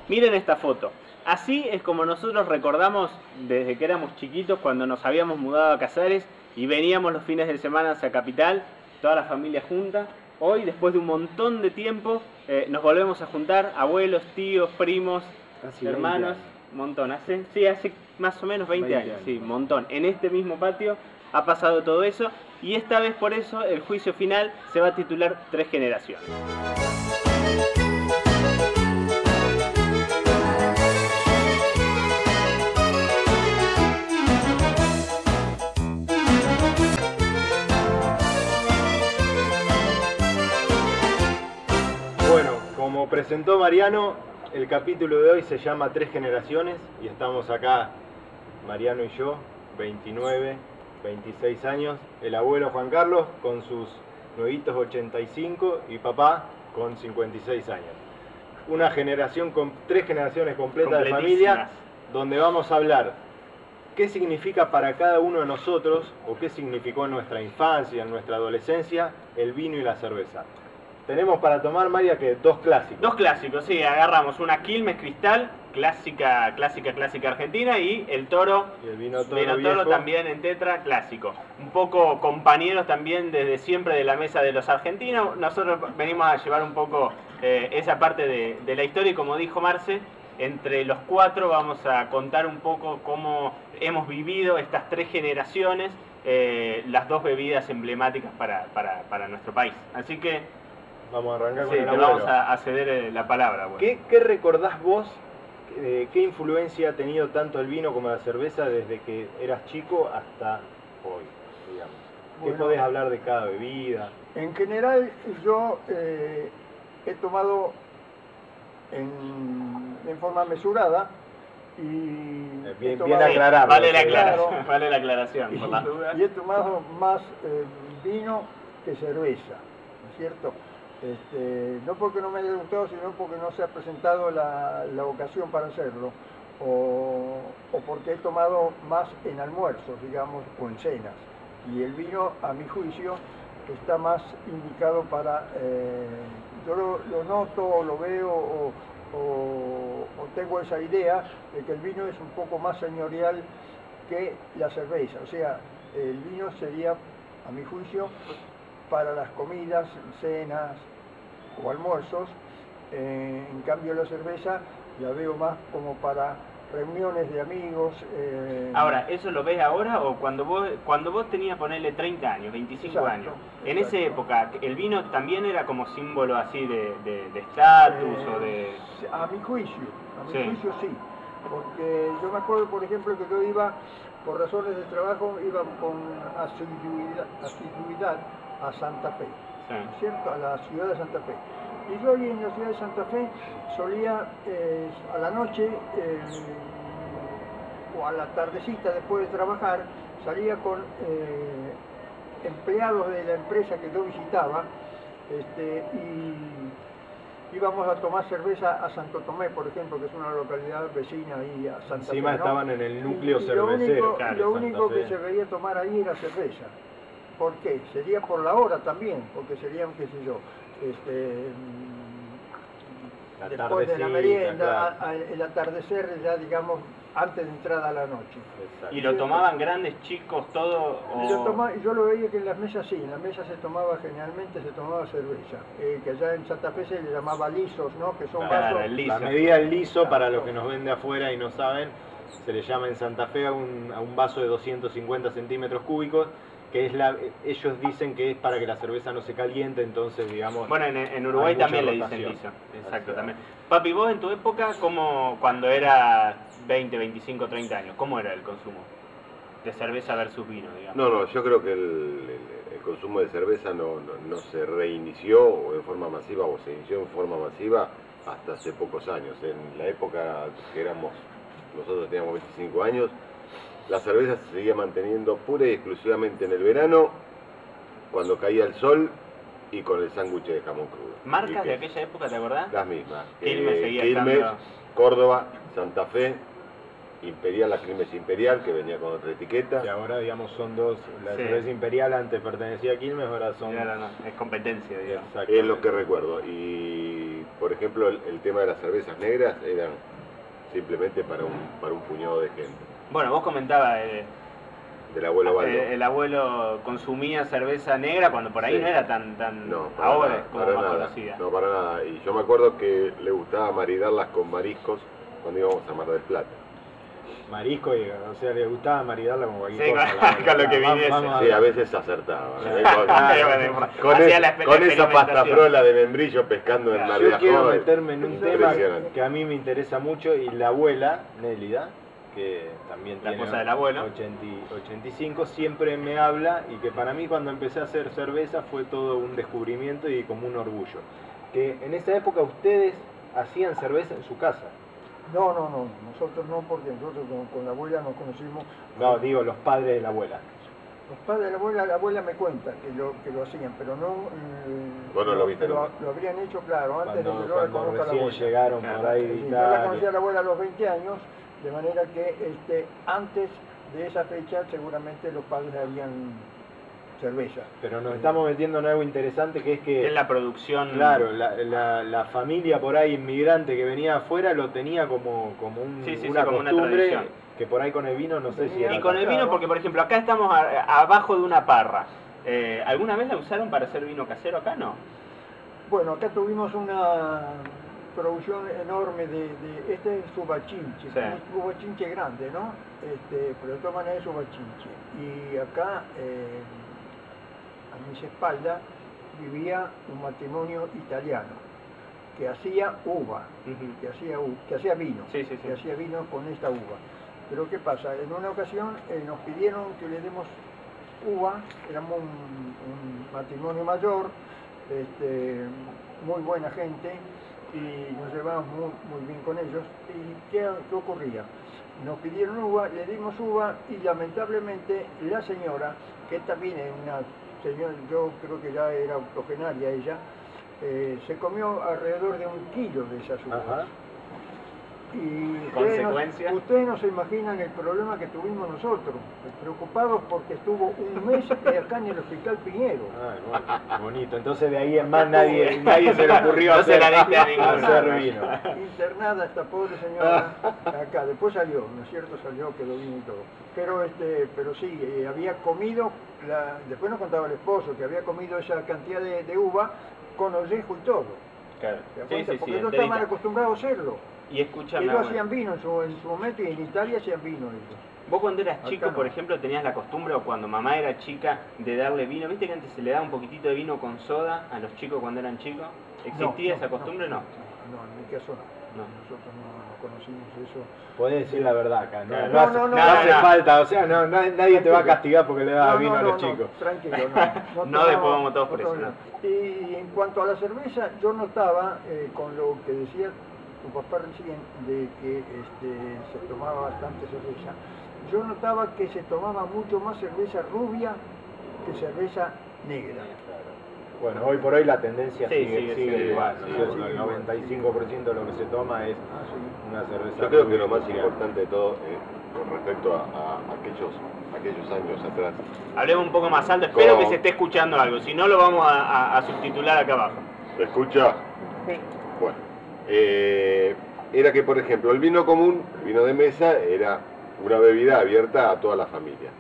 Miren esta foto. Así es como nosotros recordamos desde que éramos chiquitos, cuando nos habíamos mudado a Casares y veníamos los fines de semana hacia Capital, toda la familia junta. Hoy, después de un montón de tiempo, nos volvemos a juntar, abuelos, tíos, primos, Casi hermanos, 20 años. montón. Hace más o menos 20 años, años. sí, montón. En este mismo patio ha pasado todo eso y esta vez por eso el juicio final se va a titular Tres Generaciones. Bueno, como presentó Mariano, el capítulo de hoy se llama Tres Generaciones y estamos acá, Mariano y yo, 29, 26 años, el abuelo Juan Carlos con sus nuevitos 85 y papá con 56 años. Una generación con tres generaciones completas de familia, donde vamos a hablar qué significa para cada uno de nosotros o qué significó en nuestra infancia, en nuestra adolescencia, el vino y la cerveza. Tenemos para tomar, María, que dos clásicos. Dos clásicos, sí, agarramos una Quilmes Cristal, clásica argentina, y el Toro, Y el vino Toro Toro viejo. también en tetra, clásico. Un poco compañeros también desde siempre de la mesa de los argentinos. Nosotros venimos a llevar un poco esa parte de la historia y como dijo Marce, entre los cuatro vamos a contar un poco cómo hemos vivido estas tres generaciones, las dos bebidas emblemáticas para nuestro país. Así que Vamos a arrancar sí, con el te abuelo. vamos a ceder la palabra. Bueno. ¿Qué recordás vos? ¿Qué influencia ha tenido tanto el vino como la cerveza desde que eras chico hasta hoy, digamos? ¿Qué Bueno, podés hablar de cada bebida? En general, yo he tomado en forma mesurada y he Bien tomado- aclararlo. Vale la Claro. aclaración, vale la aclaración, por las dudas. y he tomado más vino que cerveza, ¿no es cierto? No porque no me haya gustado, sino porque no se ha presentado la ocasión para hacerlo, o porque he tomado más en almuerzos, digamos, o en cenas. Y el vino, a mi juicio, está más indicado para, yo lo noto o lo veo o tengo esa idea de que el vino es un poco más señorial que la cerveza. O sea, el vino sería, a mi juicio, para las comidas, cenas o almuerzos. En cambio la cerveza la veo más como para reuniones de amigos. Ahora, ¿eso lo ves ahora o cuando vos tenías, ponerle 30 años, 25 Exacto, años? En exacto. esa época, ¿el vino también era como símbolo así de estatus o de...? A mi juicio Sí. sí. Porque yo me acuerdo, por ejemplo, que yo iba, por razones de trabajo, iba con asiduidad a Santa Fe, Sí. ¿no es cierto? A la ciudad de Santa Fe. Y yo ahí en la ciudad de Santa Fe solía a la noche o a la tardecita después de trabajar, salía con empleados de la empresa que yo visitaba y íbamos a tomar cerveza a Santo Tomé, por ejemplo, que es una localidad vecina ahí a Santa Encima Fe, ¿no? estaban en el núcleo Y cervecero. claro, lo Santa único que Fe. se veía tomar ahí era cerveza. ¿Por qué? Sería por la hora también, porque serían, qué sé yo, La después de la tardecita, merienda, claro. el atardecer ya, digamos, antes de entrada a la noche. Exacto. ¿Y lo tomaban grandes, chicos, todo? Yo lo veía que en las mesas sí, en las mesas generalmente se tomaba cerveza, que allá en Santa Fe se le llamaba lisos, ¿no? Que son Claro, vasos. el liso. La medida del liso, Claro. para los que nos ven de afuera y no saben, se le llama en Santa Fe a un vaso de 250 centímetros cúbicos, que es ellos dicen que es para que la cerveza no se caliente, entonces digamos... Bueno, en Uruguay hay mucha también le dicen rotación. liso. Exacto, Así es. también. Papi, vos en tu época, cuando era 20, 25, 30 años, ¿cómo era el consumo de cerveza versus vino, digamos? No, yo creo que el consumo de cerveza no se reinició en forma masiva o se inició en forma masiva hasta hace pocos años. En la época que nosotros teníamos 25 años, la cerveza se seguía manteniendo pura y exclusivamente en el verano, cuando caía el sol y con el sándwich de jamón crudo. ¿Marcas Y de que- aquella época, te acordás? Las mismas. Quilmes seguía Quilmes, estando- Córdoba, Santa Fe, Imperial, la Quilmes Imperial, que venía con otra etiqueta. Que ahora, digamos, son dos. La Sí. cerveza imperial antes pertenecía a Quilmes, ahora son... No, es competencia, digamos. Es lo que recuerdo. Y por ejemplo, el tema de las cervezas negras eran simplemente para un puñado de gente. Bueno, vos comentabas, Del abuelo Baldo. el abuelo consumía cerveza negra cuando por ahí Sí. no era tan No, para ahora nada, es como para más nada, conocida. no, para nada. Y yo me acuerdo que le gustaba maridarlas con mariscos cuando íbamos a Mar del Plata. Marisco, y, o sea, le gustaba maridarla con cualquier Sí, cosa. con lo que viniese. Sí, a veces acertaba. Con Con esa pasta frola de membrillo pescando en Mar de Yo quiero Ajó. meterme en un tema Impresionante. que a mí me interesa mucho, y la abuela, Nélida, que también La tiene esposa del abuelo. 85, siempre me habla, y que para mí cuando empecé a hacer cerveza fue todo un descubrimiento y como un orgullo. Que en esa época ustedes hacían cerveza en su casa. No, nosotros no, porque nosotros con la abuela nos conocimos. No, digo, los padres de la abuela. Los padres de la abuela me cuentan que lo hacían, pero no... Vos no lo viste lo, nunca. lo habrían hecho, claro, antes de que yo la Cuando conozca a la recién abuela. llegaron Claro. por ahí de Sí, yo la conocí Italia. a la abuela a los 20 años, de manera que antes de esa fecha seguramente los padres habían cerveza. Pero nos estamos metiendo en algo interesante, que es Que que... es la producción. Claro, la familia por ahí inmigrante que venía afuera lo tenía como una como una costumbre, tradición. que por ahí con el vino no sé si era Y con el tan- vino, Claro. porque por ejemplo, acá estamos abajo de una parra. ¿Alguna vez la usaron para hacer vino casero acá? No. Bueno, acá tuvimos una producción enorme este es Subachinche, Sí. un Subachinche grande, ¿no? Pero de todas maneras es Subachinche. Y acá, a mis espaldas, vivía un matrimonio italiano que hacía uva, que hacía vino, Sí, sí, sí. que hacía vino con esta uva. Pero ¿qué pasa? En una ocasión nos pidieron que le demos uva, éramos un matrimonio mayor, muy buena gente, y nos llevamos muy bien con ellos. ¿Y qué ocurría? Nos pidieron uva, le dimos uva, y lamentablemente la señora, que también es una señora, yo creo que ya era octogenaria ella, se comió alrededor de 1 kilo de esas uvas. Ajá. Y ¿Consecuencia? ustedes no se imaginan el problema que tuvimos nosotros, preocupados porque estuvo un mes acá en el Hospital Piñero. Ah, bueno, bonito. Entonces de ahí en más nadie se le ocurrió No se hacer, la diste a ninguno. hacer vino. Internada esta pobre señora acá, después salió, ¿no es cierto? Salió, quedó bien y todo. Pero sí, había comido, después nos contaba el esposo que había comido esa cantidad de uva con ollejo y todo. Claro. ¿Te das Sí, cuenta? sí, Porque sí, ellos estaban enterita. acostumbrados a hacerlo. Y escúchame, Ellos bueno, hacían vino en su momento, y en Italia hacían vino ellos. vos cuando eras Acá chico, no. por ejemplo, tenías la costumbre, o cuando mamá era chica, de darle vino. ¿Viste que antes se le daba un poquitito de vino con soda a los chicos cuando eran chicos? ¿Existía esa costumbre? No. No, en mi caso no. No. Nosotros no conocimos eso. Podés decir la verdad acá, no, No, no hace, no, no no, hace no. falta, o sea, nadie te va a castigar porque le das vino a los no, chicos. tranquilo, no. No, después vamos todos no presionados. Y en cuanto a la cerveza, yo notaba, con lo que decía tu papá recién, de que se tomaba bastante cerveza, yo notaba que se tomaba mucho más cerveza rubia que cerveza negra. Bueno, hoy por hoy la tendencia Sí, sigue sigue igual, sí, ¿no? sigue El igual. 95% de lo que se toma es Ah, sí. una cerveza. Yo creo que rubia lo más industrial. importante de todo, con respecto a aquellos años atrás, Hablemos un poco más alto, espero Con- que se esté escuchando algo, si no lo vamos a subtitular acá abajo. ¿se escucha? Bueno, era que, por ejemplo, el vino común, el vino de mesa, era una bebida abierta a toda la familia.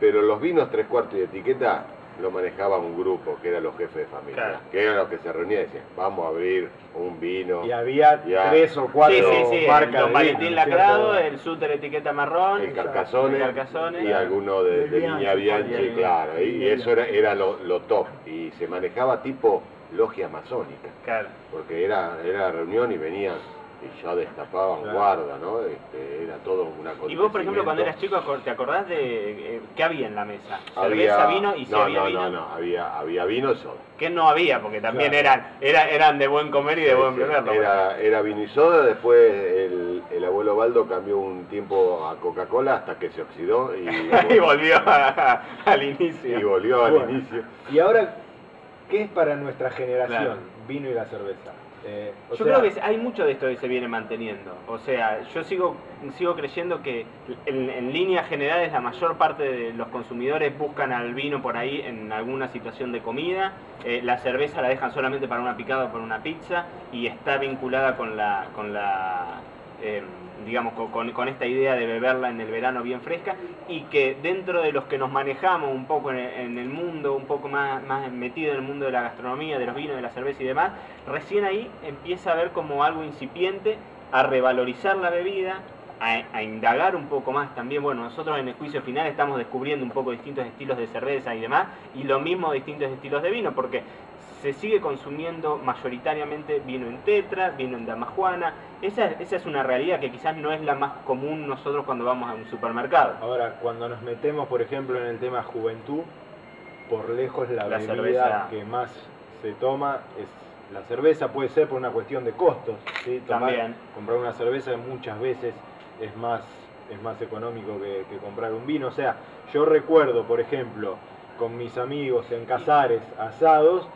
Pero los vinos 3/4 y de etiqueta lo manejaba un grupo, que eran los jefes de familia, Claro. que eran los que se reunían y decían, vamos a abrir un vino. Y había Ya. 3 o 4 Sí, marcas Don de Valentín vino, ¿no es lacrado, cierto? el Súter etiqueta marrón, El Carcassonne, el Carcassonne. y alguno de Del Viña Bianchi, Bianchi, sí. claro, y eso era lo top, y se manejaba tipo logia masónica, Claro. porque era reunión y venían y ya destapaban Claro. guarda, ¿no? Era todo una Y vos, por ejemplo, cuando eras chico, ¿te acordás de qué había en la mesa? ¿Cerveza, vino? ¿Y si había vino? No, había vino y soda. ¿Qué no había? Porque también Claro. eran de buen comer y de buen Sí, beber. ¿no? era vino y soda, después el abuelo Baldo cambió un tiempo a Coca-Cola hasta que se oxidó y, Y volvió al inicio. y volvió al Bueno. inicio. Y ahora, ¿qué es para nuestra generación Claro. vino y la cerveza? Yo creo que hay mucho de esto que se viene manteniendo. O sea, yo sigo creyendo que en líneas generales la mayor parte de los consumidores buscan al vino por ahí en alguna situación de comida. La cerveza la dejan solamente para una picada o para una pizza y está vinculada digamos, con esta idea de beberla en el verano bien fresca, y que dentro de los que nos manejamos un poco en el mundo, un poco más metido en el mundo de la gastronomía, de los vinos, de la cerveza y demás, recién ahí empieza a ver como algo incipiente, a revalorizar la bebida, a indagar un poco más también. Bueno, nosotros en el juicio final estamos descubriendo un poco distintos estilos de cerveza y demás, y lo mismo distintos estilos de vino, porque se sigue consumiendo mayoritariamente vino en tetra, vino en damajuana. Esa es una realidad que quizás no es la más común nosotros cuando vamos a un supermercado. Ahora, cuando nos metemos, por ejemplo, en el tema juventud, por lejos la bebida cerveza que más se toma es la cerveza. Puede ser por una cuestión de costos, ¿sí? También. Comprar una cerveza muchas veces es más económico que comprar un vino. O sea, yo recuerdo, por ejemplo, con mis amigos en Casares, asados,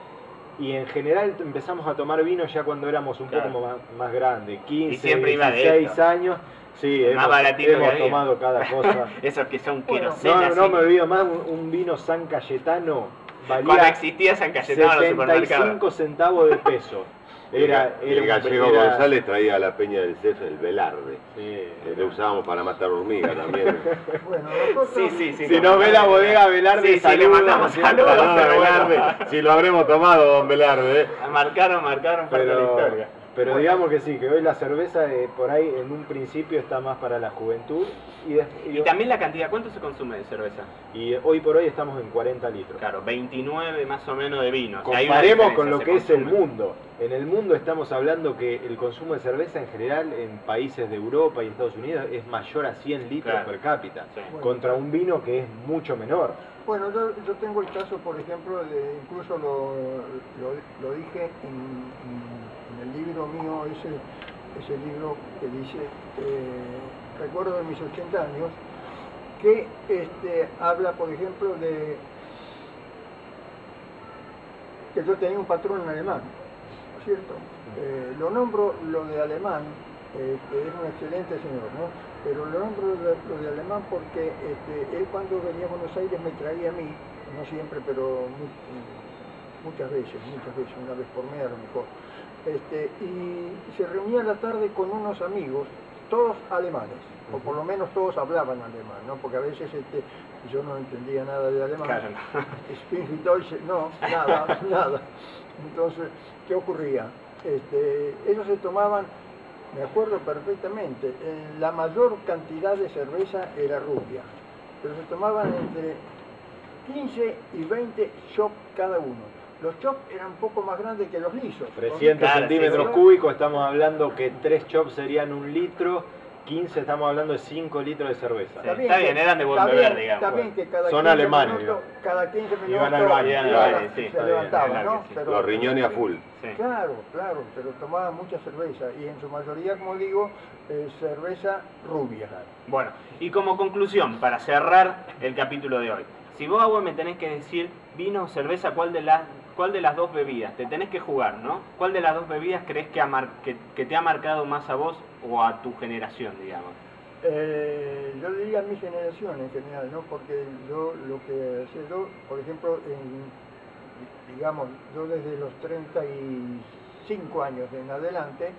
y en general empezamos a tomar vino ya cuando éramos un poco más grandes, 15, 16 años. Sí, hemos tomado cada cosa. Esos que son querosenas. No me olvido más, un vino San Cayetano valía cuando existía San Cayetano en los supermercados. 75 centavos de peso. El gallego González traía a la peña del CEF el Velarde. Sí, lo usábamos para matar hormigas también. Bueno, nosotros... Sí, si no ve la bodega Velarde, sí, le mandamos saludos a Velarde. Si lo habremos tomado, don Velarde. Marcaron parte de la historia. Pero bueno, digamos que sí, que hoy la cerveza por ahí en un principio está más para la juventud. Y también la cantidad, ¿cuánto se consume de cerveza? Y hoy por hoy estamos en 40 litros. Claro, 29 más o menos de vino. Comparemos con lo que es el mundo. En el mundo estamos hablando que el consumo de cerveza en general en países de Europa y Estados Unidos es mayor a 100 litros per cápita, contra un vino que es mucho menor. Bueno, yo tengo el caso, por ejemplo, incluso lo dije en el libro mío, ese libro que dice Recuerdo de mis 80 años, que habla, por ejemplo, de que yo tenía un patrón en alemán, ¿no es cierto? Lo nombro lo de alemán, que es un excelente señor, ¿no? Pero lo nombro lo de alemán porque él cuando venía a Buenos Aires me traía a mí, no siempre, pero muchas veces, una vez por mes a lo mejor. Y se reunía a la tarde con unos amigos, todos alemanes, o por lo menos todos hablaban alemán, ¿no? Porque a veces yo no entendía nada de alemán. Claro. Spiel Deutsch, no, nada. Entonces, ¿qué ocurría? Ellos se tomaban, me acuerdo perfectamente, la mayor cantidad de cerveza era rubia, pero se tomaban entre 15 y 20 shots cada uno. Los chops eran un poco más grandes que los lisos. 300 centímetros cúbicos, estamos hablando que 3 chops serían 1 litro, 15 estamos hablando de 5 litros de cerveza. Sí, está bien, eran de buen beber, digamos. Está bien que cada son 15 alemanes, minutos, cada 15 minutos iban al baño, se levantaban, ¿no? Pero, los riñones a full. Sí. Claro, pero tomaban mucha cerveza y en su mayoría, como digo, cerveza rubia. Bueno, y como conclusión, para cerrar el capítulo de hoy, si vos, Agua, me tenés que decir vino o cerveza, ¿cuál de las dos bebidas? Te tenés que jugar, ¿no? ¿Cuál de las dos bebidas crees que te ha marcado más a vos o a tu generación, digamos? Yo diría mi generación en general, ¿no? Porque yo lo que hacía yo, por ejemplo, digamos, yo desde los 35 años en adelante,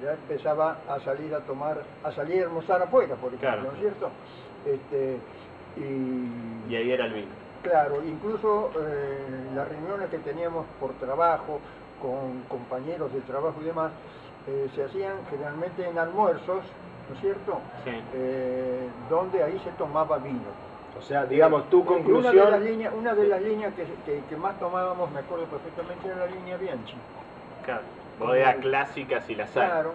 ya empezaba a salir a almorzar afuera, por ejemplo, claro. ¿no es cierto? Y ahí era el vino. Claro, incluso las reuniones que teníamos por trabajo, con compañeros de trabajo y demás, se hacían generalmente en almuerzos, ¿no es cierto? Sí. Donde ahí se tomaba vino. O sea, digamos, tu conclusión... Una de las líneas que más tomábamos, me acuerdo perfectamente, era la línea Bianchi. Claro, bodegas clásicas y las hay. Claro,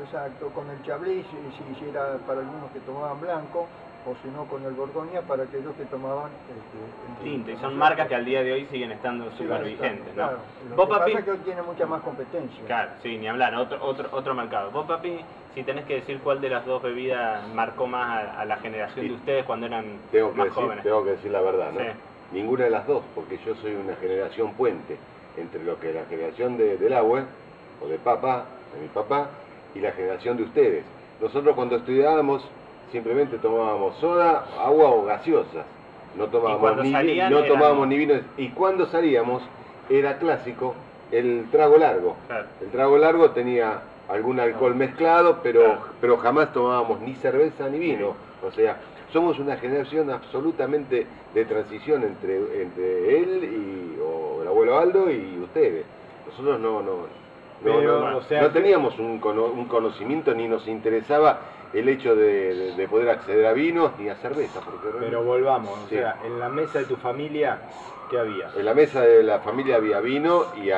exacto, con el Chablis, si era para algunos que tomaban blanco, o si no con el Borgoña para aquellos que tomaban el tinto. Y son marcas que al día de hoy siguen estando súper vigentes, ¿no? Claro. Vos, Lo que Papi, pasa es que hoy tiene mucha más competencia. Claro, sí, ni hablar, otro mercado. Vos, Papi, si tenés que decir cuál de las dos bebidas marcó más a la generación de ustedes cuando eran más jóvenes. Tengo que decir la verdad, ¿no? Sí. Ninguna de las dos, porque yo soy una generación puente entre lo que es la generación del agua o de papá, de mi papá, y la generación de ustedes. Nosotros cuando estudiábamos simplemente tomábamos soda, agua o gaseosas. No tomábamos ni vino. Y cuando salíamos era clásico el trago largo. Claro. El trago largo tenía algún alcohol mezclado, pero jamás tomábamos ni cerveza ni vino. O sea, somos una generación absolutamente de transición entre él o el abuelo Aldo y ustedes. Nosotros no teníamos un conocimiento ni nos interesaba el hecho de poder acceder a vinos ni a cerveza. Pero volvamos, sí. O sea, en la mesa de tu familia, ¿qué había? En la mesa de la familia había vino y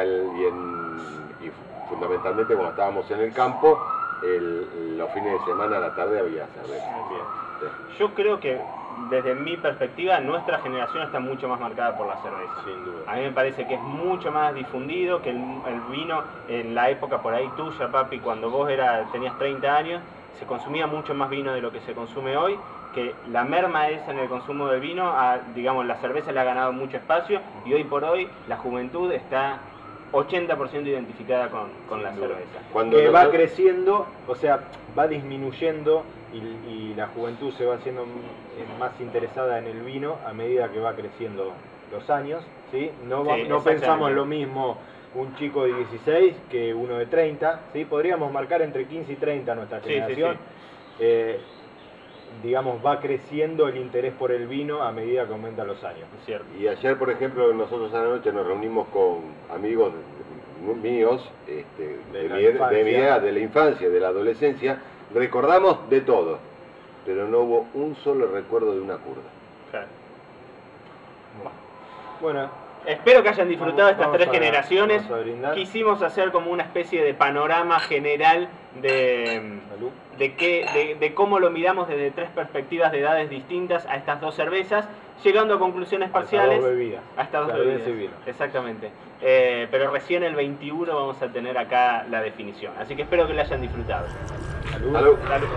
fundamentalmente cuando estábamos en el campo, los fines de semana a la tarde había cerveza. Sí. Yo creo que desde mi perspectiva nuestra generación está mucho más marcada por la cerveza. Sin duda. A mí me parece que es mucho más difundido, que el vino en la época por ahí tuya, papi, cuando vos tenías 30 años, se consumía mucho más vino de lo que se consume hoy, que la merma esa en el consumo del vino, digamos, la cerveza le ha ganado mucho espacio y hoy por hoy la juventud está 80% identificada con la cerveza. Que va creciendo, o sea, va disminuyendo y la juventud se va haciendo más interesada en el vino a medida que va creciendo los años, ¿sí? No pensamos lo mismo un chico de 16 que uno de 30, ¿sí? Podríamos marcar entre 15 y 30 nuestra generación. Digamos, va creciendo el interés por el vino a medida que aumentan los años. Es cierto. Y ayer, por ejemplo, nosotros a la noche nos reunimos con amigos míos de mi edad, de la infancia, de la adolescencia. Recordamos de todo, pero no hubo un solo recuerdo de una curda. Claro. Bueno. Espero que hayan disfrutado estas tres generaciones. Quisimos hacer como una especie de panorama general de cómo lo miramos desde tres perspectivas de edades distintas a estas dos cervezas, llegando a conclusiones parciales. A estas dos bebidas. Exactamente. Pero recién el 21 vamos a tener acá la definición. Así que espero que la hayan disfrutado. Salud. Salud.